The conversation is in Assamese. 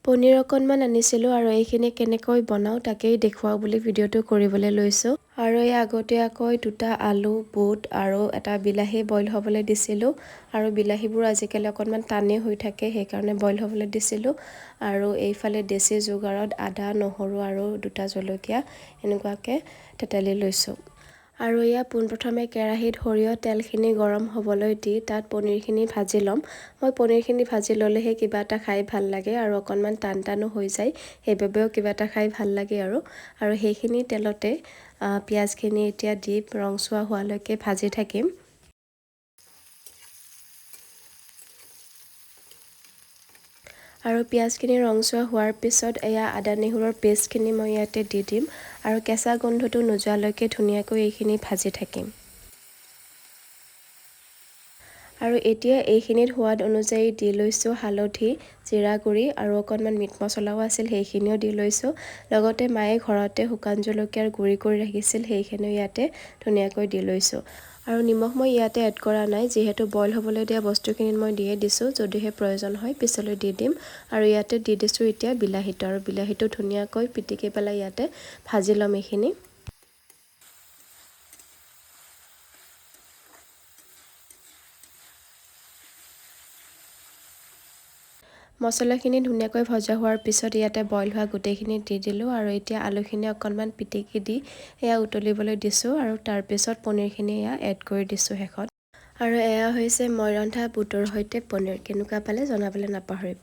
পনীৰ অকণমান আনিছিলোঁ আৰু এইখিনি কেনেকৈ বনাওঁ তাকেই দেখুৱাওঁ বুলি ভিডিঅ'টো কৰিবলৈ লৈছোঁ। আৰু এই আগতীয়াকৈ 2টা আলু, বুট আৰু এটা বিলাহী বইল হ'বলৈ দিছিলোঁ। আৰু বিলাহীবোৰ আজিকালি অকণমান টানেই হৈ থাকে, সেইকাৰণে বইল হ'বলৈ দিছিলোঁ। আৰু এইফালে দেশী যোগাৰত আদা, নহৰু আৰু 2টা জলকীয়া এনেকুৱাকৈ থেতালি লৈছোঁ। আৰু এয়া পোনপ্ৰথমে কেৰাহীত সৰিয়হ তেলখিনি গৰম হ'বলৈ দি তাত পনীৰখিনি ভাজি ল'ম। মই পনীৰখিনি ভাজি ল'লেহে কিবা এটা খাই ভাল লাগে আৰু অকণমান টানো হৈ যায়, সেইবাবেও কিবা এটা খাই ভাল লাগে আৰু সেইখিনি তেলতে পিঁয়াজখিনি এতিয়া দি ৰংচোৱা হোৱালৈকে ভাজি থাকিম। আৰু পিঁয়াজখিনি ৰংচোৱা হোৱাৰ পিছত এয়া আদা নহৰুৰ পেষ্টখিনি মই ইয়াতে দি দিম আৰু কেঁচা গোন্ধটো নোযোৱালৈকে ধুনীয়াকৈ এইখিনি ভাজি থাকিম। আৰু এতিয়া এইখিনিত সোৱাদ অনুযায়ী দি লৈছোঁ হালধি, জিৰা গুড়ি আৰু অকণমান মিট মছলাও আছিল, সেইখিনিও দি লৈছোঁ। লগতে মায়ে ঘৰতে শুকান জলকীয়াৰ গুড়ি কৰি ৰাখিছিল, সেইখিনিও ইয়াতে ধুনীয়াকৈ দি লৈছোঁ। আৰু নিমখ মই ইয়াতে এড কৰা নাই, যিহেতু বইল হ'বলৈ দিয়া বস্তুখিনিত মই দিয়ে দিছোঁ, যদিহে প্ৰয়োজন হয় পিছলৈ দি দিম। আৰু ইয়াতে দি দিছোঁ এতিয়া বিলাহীটো, আৰু বিলাহীটো ধুনীয়াকৈ পিটিকি পেলাই ইয়াতে ভাজি ল'ম এইখিনি। মছলাখিনি ধুনীয়াকৈ ভজা হোৱাৰ পিছত ইয়াতে বইল হোৱা গোটেইখিনি দি দিলোঁ আৰু এতিয়া আলুখিনি অকণমান পিটিকি দি এয়া উতলিবলৈ দিছোঁ আৰু তাৰপিছত পনীৰখিনি এয়া এড কৰি দিছোঁ শেষত। আৰু এয়া হৈছে মই ৰন্ধা বুটৰ সৈতে পনীৰ। কেনেকুৱা পালে জনাবলৈ নাপাহৰিব।